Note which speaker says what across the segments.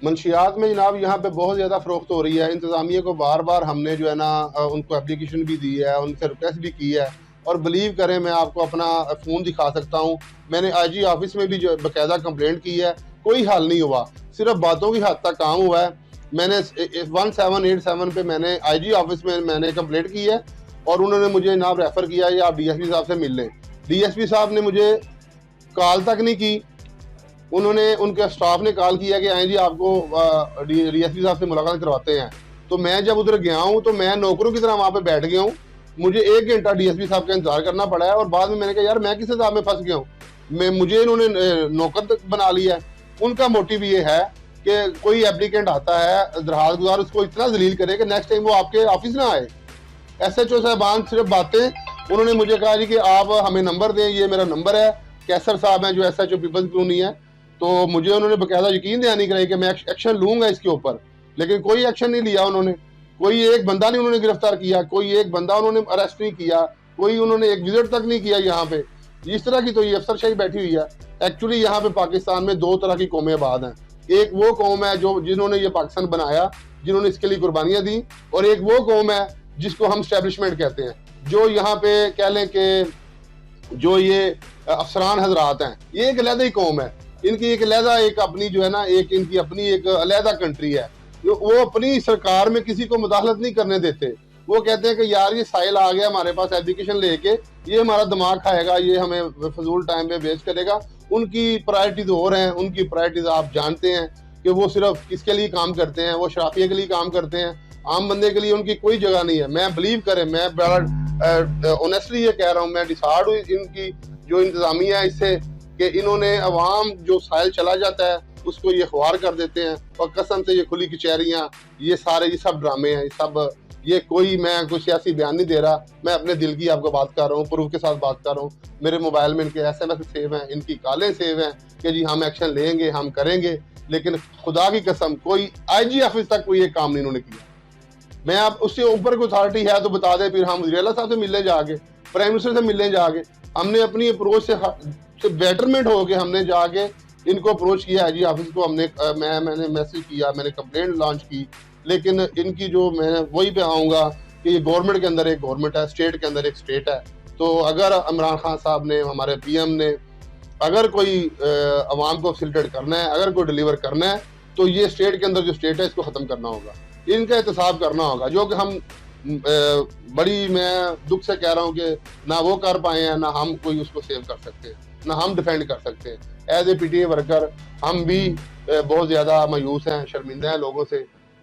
Speaker 1: मंशियात में जनाब यहाँ पे बहुत ज़्यादा फ़रोख्त हो रही है। इंतज़ामिया को बार बार हमने जो है ना उनको एप्लीकेशन भी दी है, उनसे रिक्वेस्ट भी की है। और बिलीव करें, मैं आपको अपना फ़ोन दिखा सकता हूँ, मैंने आईजी ऑफिस में भी जो बाकायदा कंप्लेंट की है, कोई हल नहीं हुआ, सिर्फ बातों की हद तक काम हुआ है। मैंने 1787 पे मैंने आईजी ऑफिस में मैंने कंप्लेंट की है और उन्होंने मुझे जनाब रेफ़र किया या आप डीएसपी साहब से मिल लें। डीएसपी साहब ने मुझे कॉल तक नहीं की, उन्होंने उनके स्टाफ ने कॉल किया कि आए जी आपको डीएसपी साहब से मुलाकात करवाते हैं। तो मैं जब उधर गया हूँ तो मैं नौकरों की तरह वहाँ पे बैठ गया हूँ, मुझे 1 घंटा डीएसपी साहब का इंतजार करना पड़ा है और बाद में मैंने कहा यार मैं किस हिसाब में फंस गया हूँ, मुझे इन्होंने नौकर तक बना लिया है। उनका मोटिव ये है कि कोई एप्लीकेंट आता है दरखास्त गुजार, उसको इतना जलील करे कि नेक्स्ट टाइम वो आपके ऑफिस ना आए। SHO साहबान सिर्फ बातें, उन्होंने मुझे कहा जी कि आप हमें नंबर दें, ये मेरा नंबर है, कैसर साहब हैं जो SHO पीपल्स कॉलोनी है। तो मुझे उन्होंने बकायदा यकीन दहानी कराई कि मैं एक्शन लूंगा इसके ऊपर, लेकिन कोई एक्शन नहीं लिया उन्होंने। कोई एक बंदा नहीं उन्होंने गिरफ्तार किया, कोई एक बंदा उन्होंने अरेस्ट नहीं किया, कोई उन्होंने एक विजिट तक नहीं किया यहाँ पे। इस तरह की तो ये अफसरशाही बैठी हुई है। एक्चुअली यहाँ पे पाकिस्तान में 2 तरह की कौमें आबाद हैं। एक वो कौम है जो जिन्होंने ये पाकिस्तान बनाया, जिन्होंने इसके लिए कुर्बानियां दी, और एक वो कौम है जिसको हम स्टैब्लिशमेंट कहते हैं, जो यहाँ पे कह लें कि जो ये अफसरान हजरात हैं, ये एक अलहदा ही कौम है। इनकी एक अलहदा एक अपनी जो है ना एक इनकी अपनी एक अलहदा कंट्री है। वो अपनी सरकार में किसी को मुदाखलत नहीं करने देते। वो कहते हैं कि यार ये साइल आ गया हमारे पास एप्लीकेशन लेके, ये हमारा दिमाग खाएगा, ये हमें फजूल टाइम पे वेस्ट करेगा। उनकी प्रायोरिटीज और हैं, उनकी प्रायोरिटीज आप जानते हैं कि वो सिर्फ किसके लिए काम करते हैं, वो शराफिया के लिए काम करते हैं, आम बंदे के लिए उनकी कोई जगह नहीं है। मैं बिलीव करें, मैं बड़ा ऑनेस्टली ये कह रहा हूँ, मैं डिसार्ड हुई इनकी जो इंतजामिया है इससे कि इन्होंने अवाम जो साइल चला जाता है उसको ये ख्वार कर देते हैं। और कसम से ये खुली कचहरियाँ, ये सारे ये सब ड्रामे हैं, ये सब, ये कोई, मैं कोई सियासी बयान नहीं दे रहा, मैं अपने दिल की आपको बात कर रहा हूँ, प्रूफ के साथ बात कर रहा हूँ। मेरे मोबाइल में इनके SMS सेव हैं, इनकी कॉलें सेव हैं कि जी हम एक्शन लेंगे, हम करेंगे, लेकिन खुदा की कसम कोई IG ऑफिस तक कोई एक काम नहीं इन्होंने किया। मैं आप उससे ऊपर कोई अथॉरिटी है तो बता दे, फिर हम वज़ीर-ए-आला साहब से मिलने जाके, प्राइम मिनिस्टर से मिलने जाके, हमने अपनी अप्रोच से बेटरमेंट हो के हमने जाके इनको अप्रोच किया IG ऑफिस को। मैंने मैसेज किया, मैंने कंप्लेंट लॉन्च की, लेकिन इनकी जो, मैं वही पे आऊँगा कि ये गवर्नमेंट के अंदर एक गवर्नमेंट है, स्टेट के अंदर एक स्टेट है। तो अगर इमरान खान साहब ने, हमारे PM ने अगर कोई अवाम को फैसिलिटेट करना है, अगर कोई डिलीवर करना है, तो ये स्टेट के अंदर जो स्टेट है इसको ख़त्म करना होगा, इनका एहतसाब करना होगा, जो कि हम बड़ी, मैं दुख से कह रहा हूँ कि ना वो कर पाए हैं, ना हम कोई उसको सेव कर सकते हैं, ना हम डिफेंड कर सकते हैं। एज ए PTA वर्कर हम भी बहुत ज़्यादा मायूस हैं, शर्मिंदा हैं लोगों से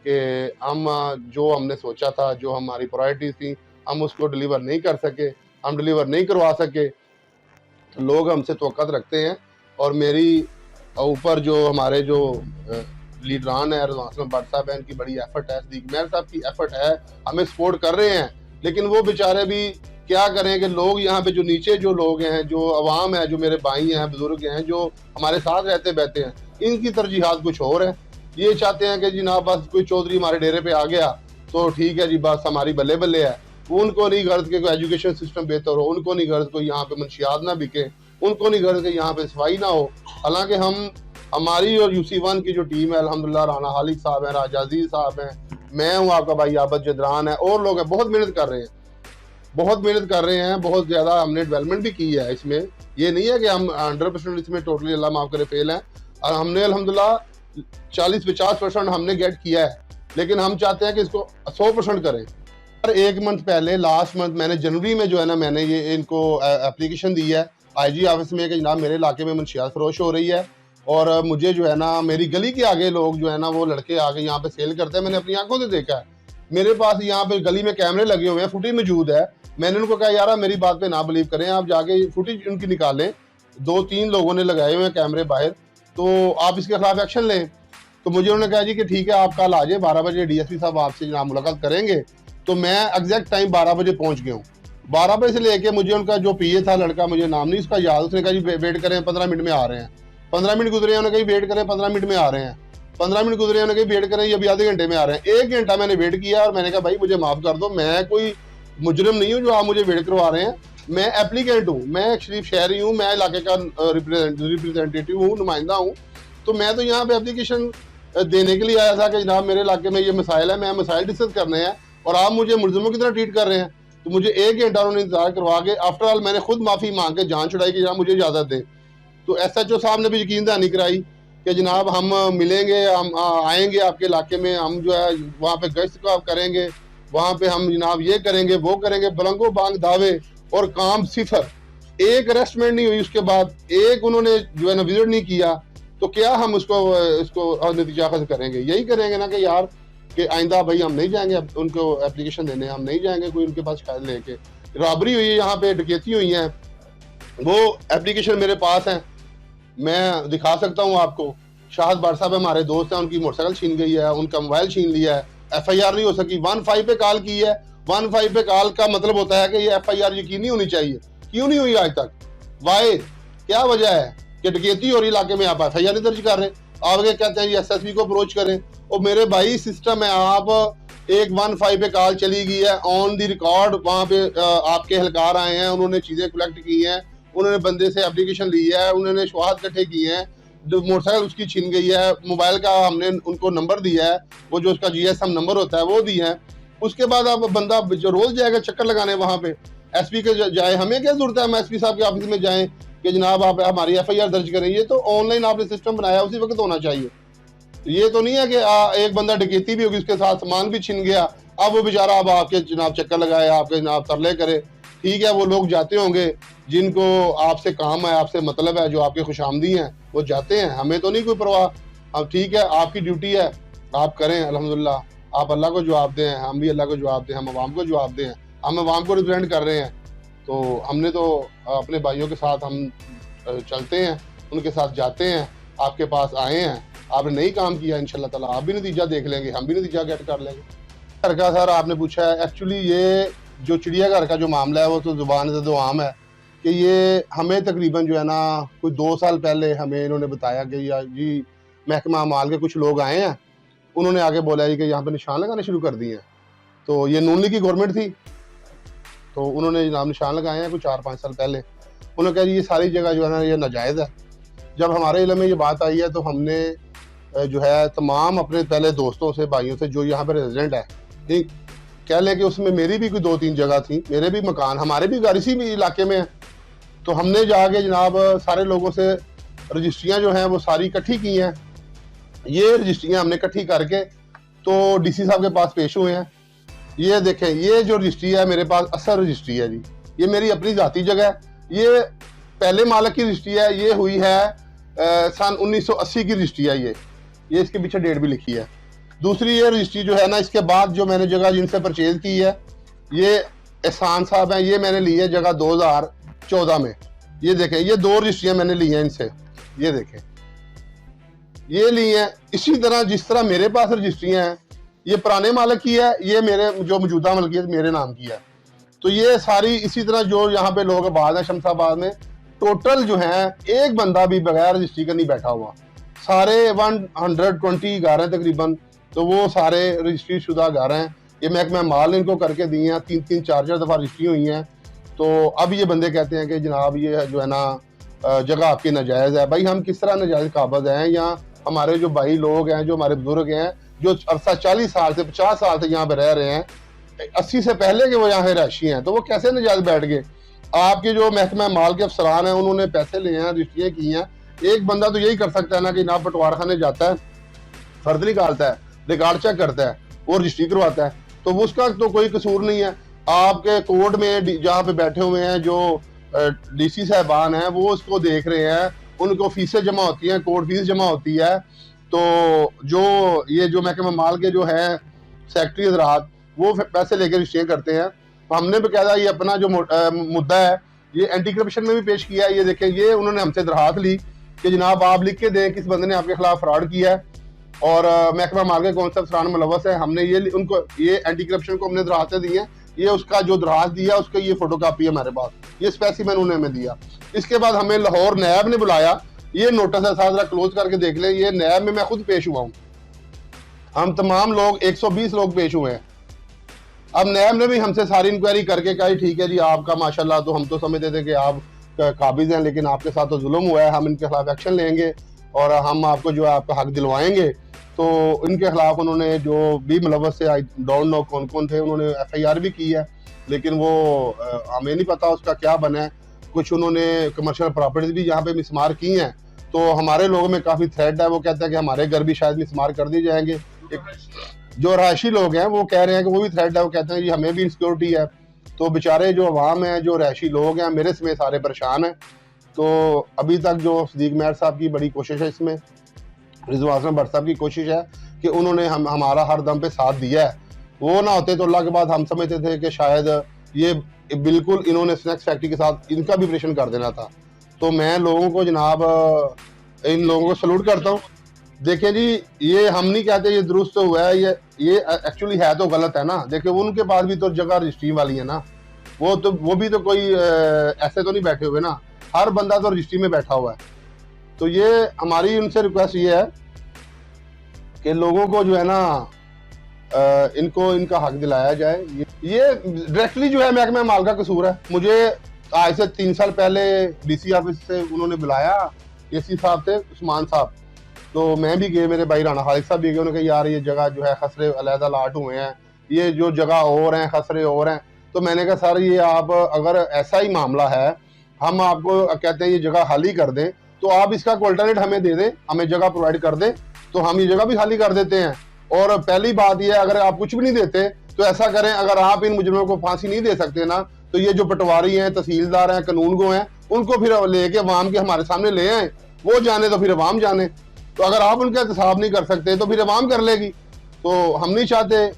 Speaker 1: कि हम जो हमने सोचा था, जो हमारी प्रायोरिटीज थी, हम उसको डिलीवर नहीं कर सके, हम डिलीवर नहीं करवा सके। लोग हमसे तवक्कुत रखते हैं और मेरी ऊपर जो हमारे जो लीडरान है, रज़वान भट्ट साहब है, इनकी बड़ी एफर्ट है, सदीक मेहर साहब की एफर्ट है, हमें सपोर्ट कर रहे हैं, लेकिन वो बेचारे भी क्या करें कि लोग यहाँ पे जो नीचे जो लोग हैं, जो अवाम है, जो मेरे भाई हैं, बुजुर्ग हैं, जो हमारे साथ रहते बहते हैं, इनकी तरजीहात कुछ और है। ये चाहते हैं कि जनाब बस कोई चौधरी हमारे डेरे पे आ गया तो ठीक है जी, बस हमारी बल्ले बल्ले है। उनको नहीं गर्ज के कोई एजुकेशन सिस्टम बेहतर हो, उनको नहीं गर्ज कोई यहाँ पे मंशियात ना बिके, उनको नहीं गर्ज के यहाँ पे सफाई ना हो। हालांकि हमारी और UC1 की जो टीम है, अल्हम्दुलिल्लाह, राना हालिक साहब हैं, राजा अजीज साहब हैं, मैं हूँ, आपका भाई आबद जदरान है, और लोग हैं, बहुत मेहनत कर रहे हैं, बहुत मेहनत कर रहे हैं, बहुत ज़्यादा हमने डेवलपमेंट भी की है इसमें। ये नहीं है कि हम 100% इसमें टोटली अल्लाह माफ़ करे फेल हैं, और हमने अल्हम्दुलिल्लाह 40-50% हमने गेट किया है, लेकिन हम चाहते हैं कि इसको 100% करें। और 1 मंथ पहले, लास्ट मंथ, मैंने जनवरी में जो है ना, मैंने ये इनको एप्लीकेशन दी है IG ऑफिस में कि जनाब मेरे इलाके में मंशियात फरोश हो रही है, और मुझे जो है ना, मेरी गली के आगे लोग जो है ना, वो लड़के आगे यहाँ पे सेल करते हैं, मैंने अपनी आंखों से देखा है। मेरे पास यहाँ पे गली में कैमरे लगे हुए हैं, फुटेज मौजूद है। मैंने उनको कहा यार मेरी बात पे ना बिलीव करें, आप जाके फुटेज उनकी निकालें, 2-3 लोगों ने लगाए हुए हैं कैमरे बाहर, तो आप इसके खिलाफ एक्शन लें। तो मुझे उन्होंने कहा जी कि ठीक है, आप कल आ जाए 12 बजे, DSP साहब आपसे जनाब मुलाकात करेंगे। तो मैं एग्जैक्ट टाइम 12 बजे पहुंच गया हूँ। 12 बजे से लेके मुझे उनका जो PA था लड़का, मुझे नाम नहीं उसका याद, उसने कहा जी वेट करें, 15 मिनट में आ रहे हैं। 15 मिनट गुजरे, उन्होंने कही वेट करें, 15 मिनट में आ रहे हैं। 15 मिनट गुजरे, उन्होंने कही वेट करें, ये अभी आधे घंटे में आ रहे हैं। 1 घंटा मैंने वेट किया और मैंने कहा भाई मुझे माफ़ कर दो, मैं कोई मुजरिम नहीं हूँ जो आप मुझे वेट करवा रहे हैं, मैं एप्लीकेंट हूँ, मैं एक शरीफ शहरी हूँ, मैं इलाके का रिप्रेजेंटेटिव हूँ, नुमाइंदा हूँ। तो मैं तो यहाँ पे एप्लीकेशन देने के लिए आया था कि जनाब मेरे इलाके में ये मसाइल है, मैं मसाइल डिस्कस करने हैं और आप मुझे मुलजिमों की तरह ट्रीट कर रहे हैं। तो मुझे 1 घंटा उन्होंने इंतजार करवा के आफ्टर ऑल मैंने खुद माफ़ी मांग के जान छुड़ाई कि जनाब मुझे इजाज़त दें। तो SHO साहब ने भी यकीन दहानी कराई कि जनाब हम मिलेंगे, हम आएंगे आपके इलाके में, हम जो है वहाँ पे गश्त का करेंगे, वहाँ पे हम जनाब ये करेंगे वो करेंगे, बलंगो बांग दावे और काम सिफर। एक अरेस्टमेंट नहीं हुई, उसके बाद एक उन्होंने जो है ना विजिट नहीं किया। तो क्या हम इसको नतीजा करेंगे? यही करेंगे ना कि यार कि आइंदा भाई हम नहीं जाएंगे उनको एप्लीकेशन देने, हम नहीं जाएंगे कोई उनके पास शिकायत लेके। रॉबरी हुई है यहाँ पे, डकैती हुई है, वो एप्लीकेशन मेरे पास है, मैं दिखा सकता हूँ आपको। शाहद बार साहब हमारे दोस्त हैं, उनकी मोटरसाइकिल छीन गई है, उनका मोबाइल छीन लिया है, FIR नहीं हो सकी। 15 पे कॉल की है। 15 पे कॉल का मतलब होता है कि ये FIR यकीनी होनी चाहिए। क्यों नहीं हुई आज तक? वाई क्या वजह है कि डकैती हो रही इलाके में, आप FIR नहीं दर्ज कर रहे? आप आगे कहते हैं SSP को अप्रोच करें। और मेरे भाई सिस्टम है, आप एक 15 पे कॉल चली गई है ऑन दी रिकॉर्ड, वहाँ पे आपके एहलकार आए हैं, उन्होंने चीजें कलेक्ट की हैं, उन्होंने बंदे से एप्लीकेशन ली है, उन्होंने शवाहद इकट्ठे किए हैं, मोटरसाइकिल उसकी छीन गई है, मोबाइल का हमने उनको नंबर दिया है, वो जो उसका GSM नंबर होता है वो दिया है। उसके बाद अब बंदा जो रोज जाएगा चक्कर लगाने वहाँ पे SP के जाए, हमें क्या जरूरत है हम SP साहब के ऑफिस में जाएं कि जनाब आप हमारी FIR दर्ज करें? ये तो ऑनलाइन आपने सिस्टम बनाया, उसी वक्त होना चाहिए। ये तो नहीं है कि एक बंदा डकैती भी होगी, उसके साथ सामान भी छिन गया, अब वो बेचारा अब आपके जनाब चक्कर लगाए, आपके जनाब तरले करे। ठीक है, वो लोग जाते होंगे जिनको आपसे काम है, आपसे मतलब है, जो आपके खुशामदी हैं, वो जाते हैं, हमें तो नहीं कोई परवाह। अब ठीक है, आपकी ड्यूटी है, आप करें, अल्हम्दुलिल्लाह। आप अल्लाह को जवाब दें, हम भी अल्लाह को जवाब दें, हम अवाम को जवाब दें, हम अवाम को रिप्रेजेंट कर रहे हैं। तो हमने तो अपने भाइयों के साथ हम चलते हैं, उनके साथ जाते हैं, आपके पास आए हैं, आपने नहीं काम किया, इंशाल्लाह ताला आप भी नतीजा देख लेंगे, हम भी नतीजा गेट कर लेंगे। घर का सर आपने पूछा है, एक्चुअली ये जो चिड़ियाघर का जो मामला है वो तो ज़ुबान से तो आम है कि ये हमें तकरीबन जो है ना कोई 2 साल पहले हमें इन्होंने बताया कि या जी महकमा अमाल के कुछ लोग आए हैं, उन्होंने आगे बोला जी कि यहाँ पे निशान लगाने शुरू कर दिए हैं। तो ये नून लीग की गवर्नमेंट थी, तो उन्होंने जनाब निशान लगाए हैं कुछ 4-5 साल पहले। उन्होंने कहा जी ये सारी जगह जो है ना ये नाजायज़ है। जब हमारे इल्म में ये बात आई है तो हमने जो है तमाम अपने पहले दोस्तों से, भाइयों से जो यहाँ पे रेजिडेंट है, कह लें कि उसमें मेरी भी कोई 2-3 जगह थी, मेरे भी मकान, हमारे भी घर इसी भी इलाके में है। तो हमने जाके जनाब सारे लोगों से रजिस्ट्रियाँ जो हैं वो सारी इकट्ठी की हैं। ये रजिस्ट्रियाँ हमने इकट्ठी करके तो DC साहब के पास पेश हुए हैं। ये देखें, ये जो रजिस्ट्री है मेरे पास असल रजिस्ट्री है जी, ये मेरी अपनी ज़ाती जगह है। ये पहले मालिक की रजिस्ट्री है, ये हुई है सन 1980 की रजिस्ट्री है। ये इसके पीछे डेट भी लिखी है। दूसरी ये रजिस्ट्री जो है ना, इसके बाद जो मैंने जगह जिनसे परचेज की है, ये एहसान साहब हैं, ये मैंने ली है जगह 2014 में। ये देखें, ये 2 रजिस्ट्रियाँ मैंने ली हैं इनसे, ये देखें, ये ली हैं। इसी तरह जिस तरह मेरे पास रजिस्ट्रियाँ हैं, ये पुराने मालिक की है, ये मेरे जो मौजूदा मलकियत मेरे नाम की है। तो ये सारी इसी तरह जो यहाँ पे लोग आबाद हैं शमशाबाद में, टोटल जो है एक बंदा भी बगैर रजिस्ट्री का नहीं बैठा हुआ। सारे 120 घर हैं तकरीबन, तो वो सारे रजिस्ट्री शुदा घर हैं। ये महकमा माल ने इनको करके दी हैं, 3-3, 4-4 दफ़ा रजिस्ट्री हुई हैं। तो अब ये बंदे कहते हैं कि जनाब ये जो है ना जगह आपकी नाजायज़ है। भाई हम किस तरह नाजायज़ काबज हैं? या हमारे जो भाई लोग हैं, जो हमारे बुजुर्ग हैं, जो अरसा 40 साल से 50 साल से यहाँ पे रह रहे हैं, 80 से पहले के वो यहाँ के रहायशी हैं, तो वो कैसे नाजायज़ बैठ गए? आपके जो महकमा माल के अफसरान हैं, उन्होंने पैसे लिए हैं, रजिस्ट्रियाँ की हैं। एक बंदा तो यही कर सकता है ना कि ना बंटवारा खाने जाता है, फर्द निकालता है, रिकॉर्ड चेक करता है, वो रजिस्ट्री करवाता है, तो उसका तो कोई कसूर नहीं है। आपके कोर्ट में जहाँ पे बैठे हुए हैं जो DC साहबान हैं, वो उसको देख रहे हैं, उनको फीसें जमा होती हैं, कोर्ट फीस जमा होती है। तो जो ये जो महकमा माल के जो है सेक्रेटरी हजरात, वो पैसे लेकर रजिस्ट्रियाँ करते हैं। तो हमने बकायदा ये अपना जो मुद्दा है ये एंटी करप्शन में भी पेश किया है। ये देखें, ये उन्होंने हमसे दरखास्त ली कि जनाब आप लिख के दें किस बंदे ने आपके खिलाफ फ्रॉड किया है और महकमा माल के कौन सा अफसरान मुलव्वस है। हमने ये उनको ये एंटी करप्शन को हमने दरखास्तें दी हैं। ये उसका जो दरखास्त दिया उसका ये फोटो कापी है हमारे पास, ये स्पेसिमेन उन्होंने हमें दिया। इसके बाद हमें लाहौर नैब ने बुलाया, ये नोटिस है, साथ क्लोज करके देख लें, ये नैब में मैं खुद पेश हुआ हूँ। हम तमाम लोग 120 लोग पेश हुए हैं। अब नैब ने भी हमसे सारी इंक्वायरी करके कहा ठीक है जी आपका माशाल्लाह, तो हम तो समझते थे कि आप काबिज हैं, लेकिन आपके साथ तो जुल्म हुआ है, हम इनके खिलाफ एक्शन लेंगे और हम आपको जो है आपका हक दिलवाएंगे। तो इनके खिलाफ उन्होंने जो भी मुलव्वस से, आई डोंट नो कौन कौन थे, उन्होंने FIR भी की है, लेकिन वो हमें नहीं पता उसका क्या बना है। कुछ उन्होंने कमर्शियल प्रॉपर्टीज भी यहाँ पे मिसमार की हैं, तो हमारे लोगों में काफ़ी थ्रेट है। वो कहते हैं कि हमारे घर भी शायद मिसमार कर दिए जाएंगे। जो रहायशी लोग हैं वो कह रहे हैं कि वो भी थ्रेट है, वो कहते हैं जी हमें भी इनसिक्योरिटी है। तो बेचारे जो अवाम है, जो रहायशी लोग हैं, मेरे समेत सारे परेशान हैं। तो अभी तक जो सदीक महर साहब की बड़ी कोशिश है, इसमें रिजवान हसन भट्ट साहब की कोशिश है कि उन्होंने हमारा हर दम पे साथ दिया है। वो ना होते तो अल्लाह के बाद हम समझते थे कि शायद ये बिल्कुल इन्होंने स्नैक्स फैक्ट्री के साथ इनका भी ऑपरेशन कर देना था। तो मैं लोगों को जनाब, इन लोगों को सलूट करता हूँ। देखिए जी, ये हम नहीं कहते ये दुरुस्त हुआ है, ये एक्चुअली है तो गलत है ना। देखिए उनके पास भी तो जगह रजिस्ट्री वाली है ना, वो भी तो कोई ऐसे तो नहीं बैठे हुए ना, हर बंदा तो रजिस्ट्री में बैठा हुआ है। तो ये हमारी उनसे रिक्वेस्ट ये है कि लोगों को जो है ना, इनको इनका हक दिलाया जाए। ये डायरेक्टली जो है महकमा माल का कसूर है। मुझे आज से 3 साल पहले DC ऑफिस से उन्होंने बुलाया, AC साहब थे, उस्मान साहब। तो मैं भी गए, मेरे भाई राना खालिद साहब भी गए। उन्होंने कहा यार ये जगह जो है खसरे अलहदा लाट हुए हैं, ये जो जगह और हैं खसरे और हैं। तो मैंने कहा सर ये आप अगर ऐसा ही मामला है, हम आपको कहते हैं ये जगह खाली कर दें, तो आप इसका अल्टरनेट हमें दे दें, हमें जगह प्रोवाइड कर दें, तो हम ये जगह भी खाली कर देते हैं। और पहली बात यह, अगर आप कुछ भी नहीं देते तो ऐसा करें, अगर आप इन मुजरिमों को फांसी नहीं दे सकते ना, तो ये जो पटवारी हैं, तहसीलदार हैं, कानून गो हैं, उनको फिर लेके अवाम के हमारे सामने ले आए, वो जाने तो फिर अवाम जाने। तो अगर आप उनका एहतसाब नहीं कर सकते तो फिर अवाम कर लेगी। तो हम नहीं चाहते।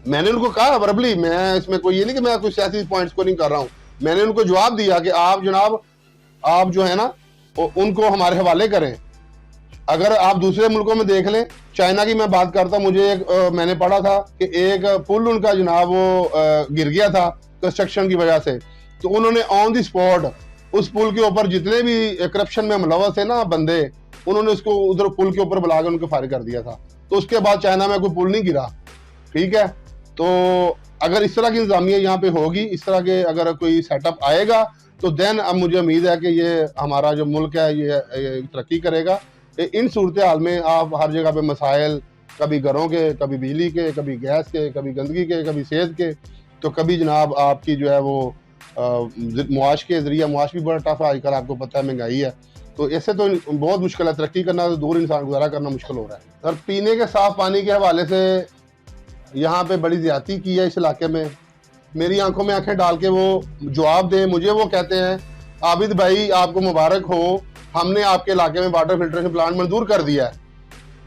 Speaker 1: मैंने उनको कहा वर्बली, मैं इसमें कोई ये नहीं कि मैं कुछ सियासी पॉइंट्स को नहीं कर रहा हूँ, मैंने उनको जवाब दिया कि आप जनाब, आप जो है ना उनको हमारे हवाले करें। अगर आप दूसरे मुल्कों में देख लें, चाइना की मैं बात करता हूँ, मुझे मैंने पढ़ा था कि एक पुल उनका जनाब वो गिर गया था कंस्ट्रक्शन की वजह से। तो उन्होंने ऑन द स्पॉट उस पुल के ऊपर जितने भी करप्शन में मुलव्वस थे ना बंदे, उन्होंने उसको उधर पुल के ऊपर बुलाकर उनको फायर कर दिया था। तो उसके बाद चाइना में कोई पुल नहीं गिरा। ठीक है, तो अगर इस तरह की इंतजामिया यहाँ पे होगी, इस तरह के अगर कोई सेटअप आएगा, तो देन अब मुझे उम्मीद है कि ये हमारा जो मुल्क है ये तरक्की करेगा। इन सूरत हाल में आप हर जगह पे मसाइल, कभी घरों के, कभी बिजली के, कभी गैस के, कभी गंदगी के, कभी सेहत के, तो कभी जनाब आपकी जो है वो मुआश के जरिए, मुआश भी बड़ा टफ है आजकल, आपको पता है महंगाई है। तो ऐसे तो बहुत मुश्किल है, तरक्की करना तो दूर, इंसान गुजारा करना मुश्किल हो रहा है। सर पीने के साफ पानी के हवाले से यहाँ पे बड़ी ज्यादती की है इस इलाके में। मेरी आंखों में आंखें डाल के वो जवाब दें मुझे। वो कहते हैं आबिद भाई आपको मुबारक हो, हमने आपके इलाके में वाटर फिल्ट्रेशन प्लांट मंजूर कर दिया है।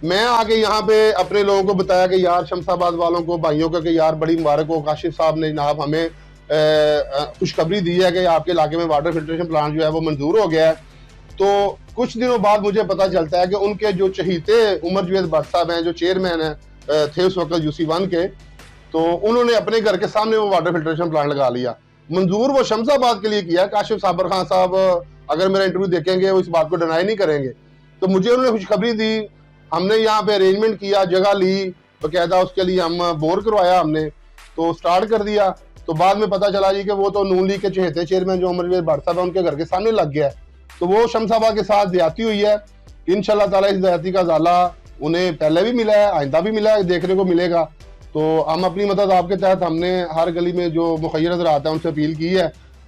Speaker 1: मैं आके यहाँ पे अपने लोगों को बताया कि यार शमशाबाद वालों को, भाइयों को, कि यार बड़ी मुबारक हो, काशिफ साहब ने जनाब हमें खुशखबरी दी है कि आपके इलाके में वाटर फिल्ट्रेशन प्लांट जो है वो मंजूर हो गया है। तो कुछ दिनों बाद मुझे पता चलता है कि उनके जो चहीते उमर जवेद भट्ट साहब हैं, जो चेयरमैन हैं थे उस वक्त UC1 के, तो उन्होंने अपने घर के सामने वो वाटर फिल्ट्रेशन प्लांट लगा लिया। मंजूर वो शमशाबाद के लिए किया। काशिफ साबर खान साहब अगर मेरा इंटरव्यू देखेंगे वो इस बात को डिनाई नहीं करेंगे। तो मुझे उन्होंने खुशखबरी दी, हमने यहाँ पे अरेंजमेंट किया, जगह ली बकायदा, उसके लिए हम बोर करवाया, हमने तो स्टार्ट कर दिया। तो बाद में पता चला जी कि वो तो नून लीग के चहेते चेयरमैन जो उमर जवेद भट्ट साहब है, उनके घर के सामने लग गया है। तो वो शमशाबाद के साथ ज्यादती हुई है। इंशाल्लाह ताला इस ज्यादती का जाला उन्हें पहले भी मिला है, आइंदा भी मिला है, देखने को मिलेगा। तो हम अपनी मदद आपके तहत हमने हर गली में जो मुखय्यर नजर आता है उनसे अपील की है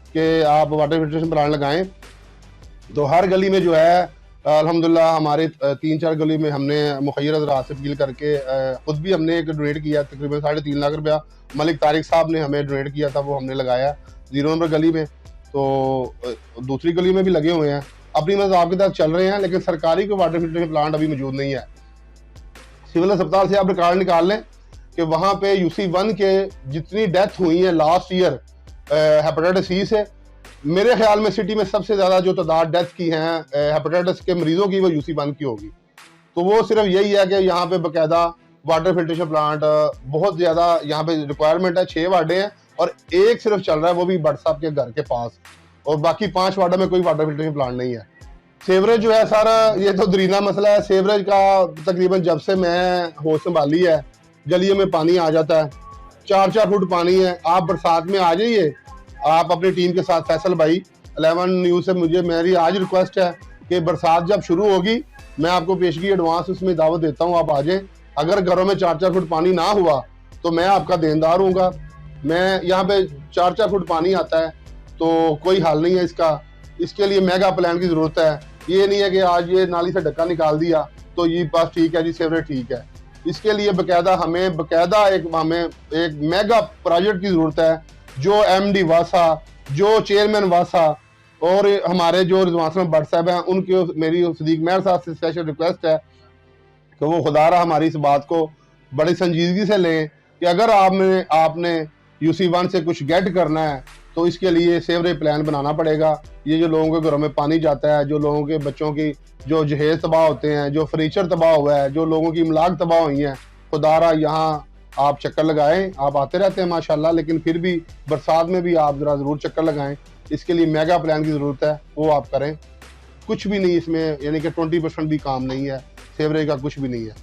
Speaker 1: कि आप वाटर फिल्ट्रेशन प्लांट लगाएं। तो हर गली में जो है अल्हम्दुलिल्लाह हमारे 3-4 गली में हमने मुखय्यर हज़रात से अपील करके खुद भी हमने एक डोनेट किया, तकरीबन 3.5 लाख रुपया मलिक तारिक साहब ने हमें डोनेट किया था, वो हमने लगाया 0 नंबर गली में। तो दूसरी गली में भी लगे हुए हैं, अपनी मदद आपके तहत चल रहे हैं, लेकिन सरकारी कोई वाटर फिल्ट्रेशन प्लांट अभी मौजूद नहीं है। सिविल अस्पताल से आप रिकॉर्ड निकाल लें कि वहाँ पे UC1 के जितनी डेथ हुई है लास्ट ईयर हेपेटाइटिस C से, मेरे ख्याल में सिटी में सबसे ज्यादा जो तादाद डेथ की हैं हेपेटाइटिस के मरीजों की, वो UC1 की होगी। तो वो सिर्फ यही है कि यहाँ पे बाकायदा वाटर फिल्ट्रेशन प्लांट बहुत ज्यादा यहाँ पे रिक्वायरमेंट है। 6 वार्डें हैं और एक सिर्फ चल रहा है, वो भी भट्ट साहब के घर के पास, और बाकी 5 वार्डों में कोई वाटर फिल्ट्रेशन प्लांट नहीं है। सेवरेज जो है सारा, ये तो दरीना मसला है। सेवरेज का तकरीबन जब से मैं होश संभाली है, गलियों में पानी आ जाता है, 4-4 फुट पानी है। आप बरसात में आ जाइए, आप अपनी टीम के साथ, फैसल भाई 11 न्यूज़ से मुझे मेरी आज रिक्वेस्ट है कि बरसात जब शुरू होगी मैं आपको पेशगी एडवांस उसमें दावत देता हूँ, आप आ जाएं। अगर घरों में 4-4 फुट पानी ना हुआ तो मैं आपका देनदार हूँगा। मैं यहाँ पे 4-4 फुट पानी आता है तो कोई हल नहीं है इसका। इसके लिए मेगा प्लान की ज़रूरत है। ये नहीं है कि आज ये नाली से ढक्का निकाल दिया तो ये बस ठीक है जी, सीवरेज ठीक है। इसके लिए हमें एक मेगा प्रोजेक्ट की ज़रूरत है, जो MD वासा, जो चेयरमैन वासा और हमारे जो रिजवान अहमद भट्ट साहब हैं, उनके मेरी सदीक महर साहब से स्पेशल रिक्वेस्ट है कि वो खुदारा हमारी इस बात को बड़ी संजीदगी से लें कि अगर आपने UC1 से कुछ गेट करना है तो इसके लिए सेवरेज प्लान बनाना पड़ेगा। ये जो लोगों के घरों में पानी जाता है, जो लोगों के बच्चों की जो जहेज तबाह होते हैं, जो फर्नीचर तबाह हुआ है, जो लोगों की इमलाक तबाह हुई हैं, खुदारा यहाँ आप चक्कर लगाएं। आप आते रहते हैं माशाल्लाह, लेकिन फिर भी बरसात में भी आप ज़रूर चक्कर लगाएं। इसके लिए मेगा प्लान की ज़रूरत है, वो आप करें। कुछ भी नहीं इसमें, यानी कि 20% भी काम नहीं है, सेवरेज का कुछ भी नहीं है।